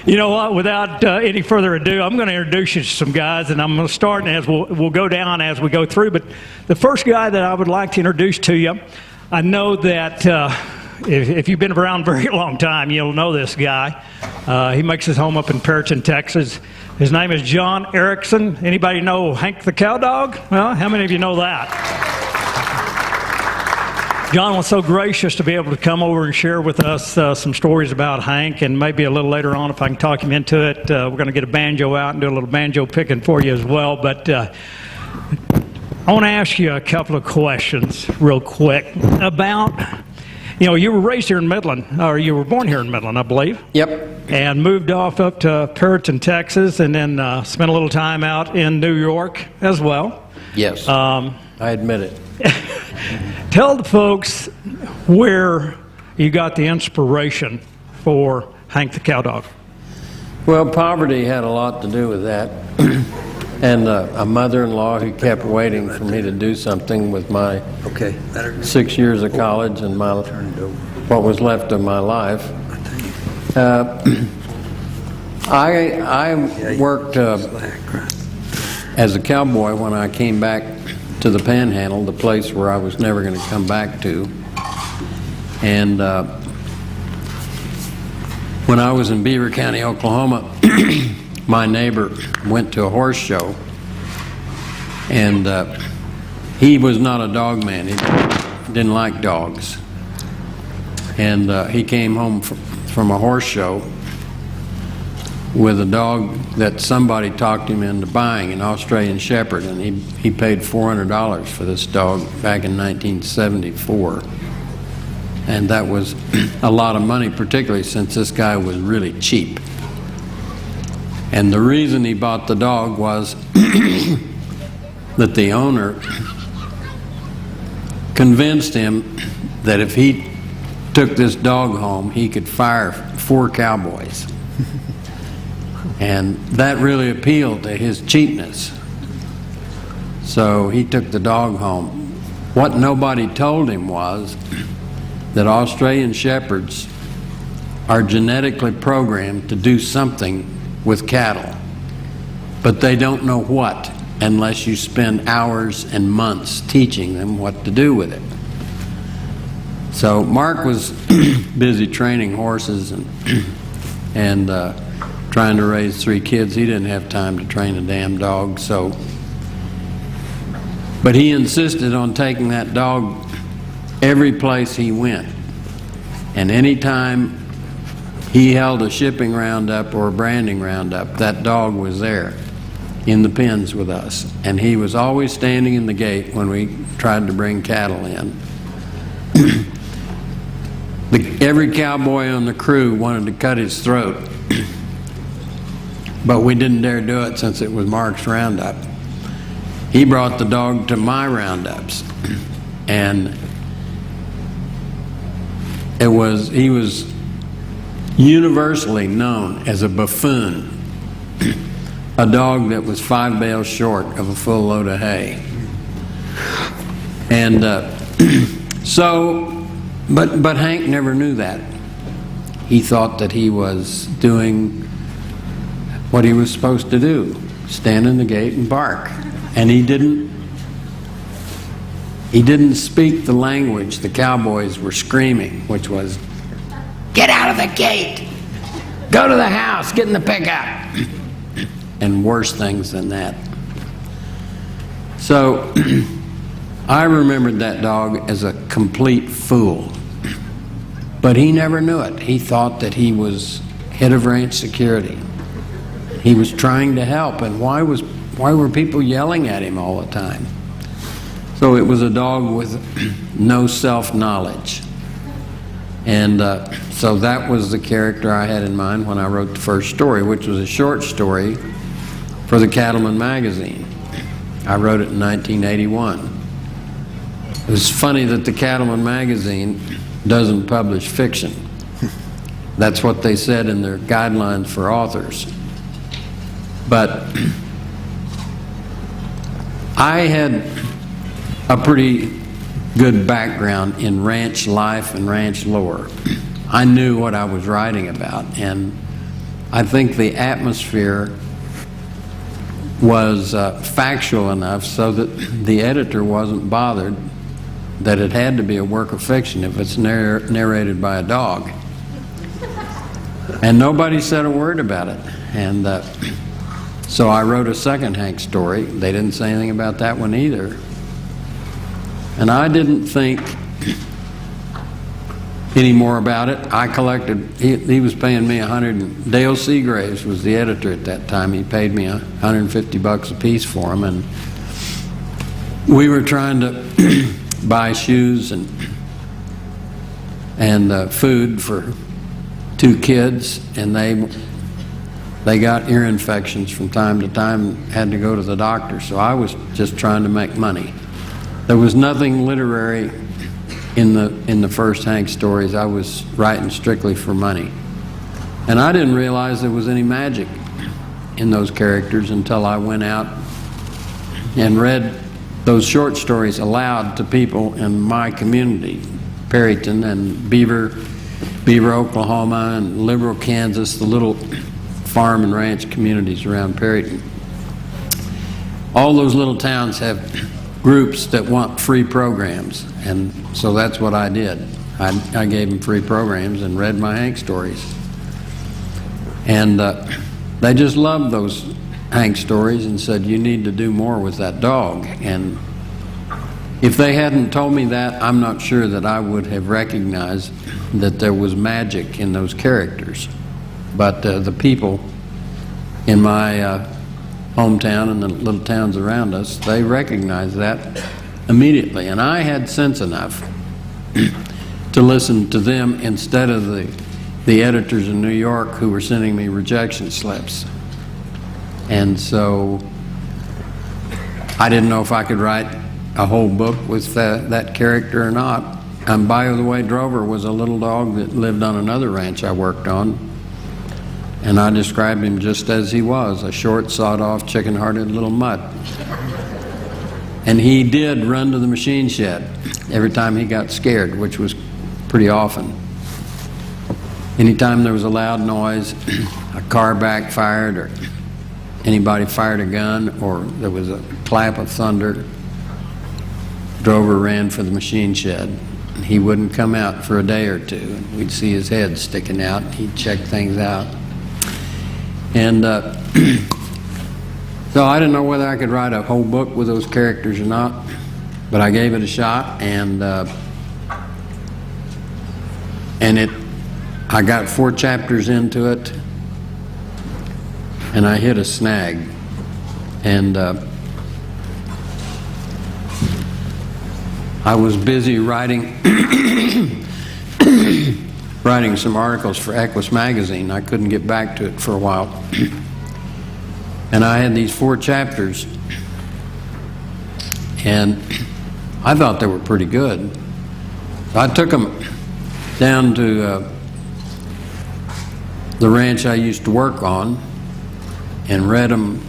You know what? Without any further ado, I'm going to introduce you to some guys, and I'm going to start as we'll go down as we go through. But the first guy that I would like to introduce to you, I know that if you've been around a very long time, you'll know this guy. He makes his home up in Perryton, Texas. His name is John Erickson. Anybody know Hank the Cowdog? Well, how many of you know that? John was so gracious to be able to come over and share with us some stories about Hank, and maybe a little later on, if I can talk him into it, we're going to get a banjo out and do a little banjo picking for you as well. But I want to ask you a couple of questions real quick about, you were raised here in Midland, or you were born here in Midland, I believe. Yep. And moved off up to Perryton, Texas, and then spent a little time out in New York as well. Yes, I admit it. Tell the folks where you got the inspiration for Hank the Cowdog. Well, poverty had a lot to do with that. And a mother-in-law who kept waiting for me to do something with my 6 years of college and what was left of my life. I worked as a cowboy when I came back to the Panhandle, the place where I was never going to come back to. And when I was in Beaver County, Oklahoma, my neighbor went to a horse show, and he was not a dog man. He didn't like dogs. And he came home from a horse show with a dog that somebody talked him into buying, an Australian Shepherd, and he paid $400 for this dog back in 1974. And that was a lot of money, particularly since this guy was really cheap. And the reason he bought the dog was that the owner convinced him that if he took this dog home, he could fire 4 cowboys. And that really appealed to his cheapness. So he took the dog home. What nobody told him was that Australian Shepherds are genetically programmed to do something with cattle, but they don't know what unless you spend hours and months teaching them what to do with it. So Mark was busy training horses and trying to raise 3 kids. He didn't have time to train a damn dog, but he insisted on taking that dog every place he went. And anytime he held a shipping roundup or a branding roundup, that dog was there in the pens with us. And he was always standing in the gate when we tried to bring cattle in. Every cowboy on the crew wanted to cut his throat. But we didn't dare do it since it was Mark's roundup. He brought the dog to my roundups, and he was universally known as a buffoon, a dog that was 5 bales short of a full load of hay. And but Hank never knew that. He thought that he was doing what he was supposed to do, stand in the gate and bark. And he didn't speak the language the cowboys were screaming, which was, "Get out of the gate! Go to the house! Get in the pickup!" and worse things than that. So I remembered that dog as a complete fool. But he never knew it. He thought that he was head of ranch security. He was trying to help, and why were people yelling at him all the time? So it was a dog with no self-knowledge. And so that was the character I had in mind when I wrote the first story, which was a short story for the Cattleman magazine. I wrote it in 1981. It was funny that the Cattleman magazine doesn't publish fiction. That's what they said in their guidelines for authors. But I had a pretty good background in ranch life and ranch lore. I knew what I was writing about, and I think the atmosphere was factual enough so that the editor wasn't bothered that it had to be a work of fiction if it's narrated by a dog. And nobody said a word about it. And so I wrote a second Hank story. They didn't say anything about that one either. And I didn't think any more about it. I collected, he was paying me Dale Seagraves was the editor at that time. He paid me $150 a piece for them. And we were trying to buy shoes and food for 2 kids, and they got ear infections from time to time, had to go to the doctor. So I was just trying to make money. There was nothing literary in the first Hank stories. I was writing strictly for money. And I didn't realize there was any magic in those characters until I went out and read those short stories aloud to people in my community, Perryton and Beaver, Oklahoma, and Liberal, Kansas, the little farm and ranch communities around Perryton. All those little towns have groups that want free programs, and so that's what I did. I gave them free programs and read my Hank stories. And they just loved those Hank stories and said, you need to do more with that dog. And if they hadn't told me that, I'm not sure that I would have recognized that there was magic in those characters. But the people in my hometown and the little towns around us, they recognized that immediately. And I had sense enough to listen to them instead of the editors in New York who were sending me rejection slips. And so I didn't know if I could write a whole book with that character or not. And by the way, Drover was a little dog that lived on another ranch I worked on. And I described him just as he was, a short, sawed-off, chicken-hearted little mutt. And he did run to the machine shed every time he got scared, which was pretty often. Anytime there was a loud noise, a car backfired, or anybody fired a gun, or there was a clap of thunder, Drover ran for the machine shed. He wouldn't come out for a day or two, and we'd see his head sticking out. He'd check things out. And so I didn't know whether I could write a whole book with those characters or not, but I gave it a shot, and I got 4 chapters into it, and I hit a snag. And I was busy writing writing some articles for Equus magazine. I couldn't get back to it for a while. And I had these 4 chapters, and I thought they were pretty good. So I took them down to the ranch I used to work on and read them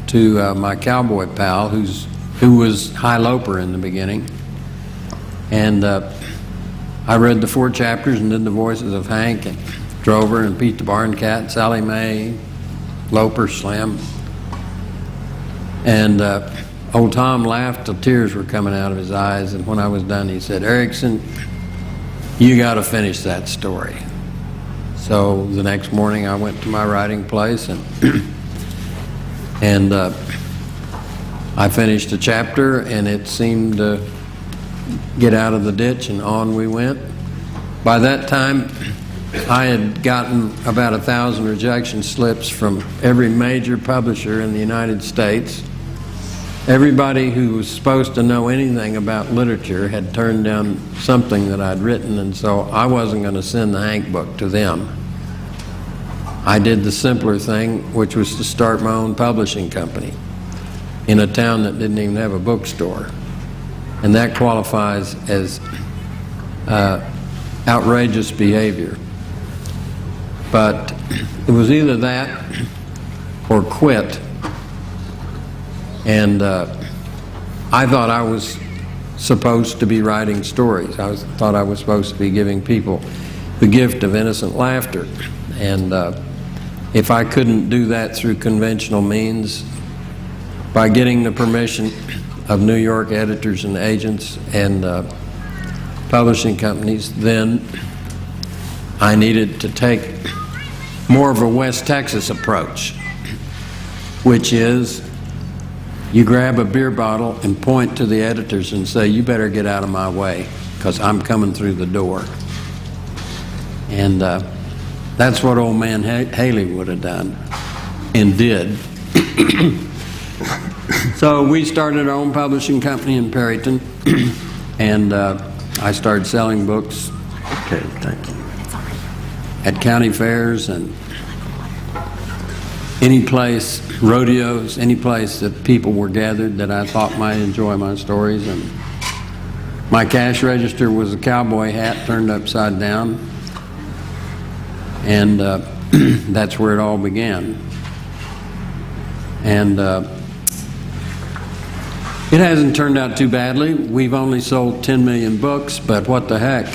to my cowboy pal who was high loper in the beginning. And I read the 4 chapters and did the voices of Hank and Drover and Pete the Barn Cat, Sally Mae, Loper, Slim. And old Tom laughed till tears were coming out of his eyes, and when I was done he said, "Erickson, you got to finish that story." So the next morning I went to my writing place and I finished a chapter, and it seemed to get out of the ditch, and on we went. By that time I had gotten about 1,000 rejection slips from every major publisher in the United States. Everybody who was supposed to know anything about literature had turned down something that I'd written, and so I wasn't going to send the Hank book to them. I did the simpler thing, which was to start my own publishing company in a town that didn't even have a bookstore. And that qualifies as outrageous behavior. But it was either that or quit. And I thought I was supposed to be writing stories. I thought I was supposed to be giving people the gift of innocent laughter. And if I couldn't do that through conventional means, by getting the permission of New York editors and agents and publishing companies, then I needed to take more of a West Texas approach, which is you grab a beer bottle and point to the editors and say, you better get out of my way because I'm coming through the door. And that's what old man Haley would have done and did. So we started our own publishing company in Perryton, and I started selling books. Okay, thank you. At county fairs and any place, rodeos, any place that people were gathered that I thought might enjoy my stories. And my cash register was a cowboy hat turned upside down, and that's where it all began. And it hasn't turned out too badly. We've only sold 10 million books, but what the heck?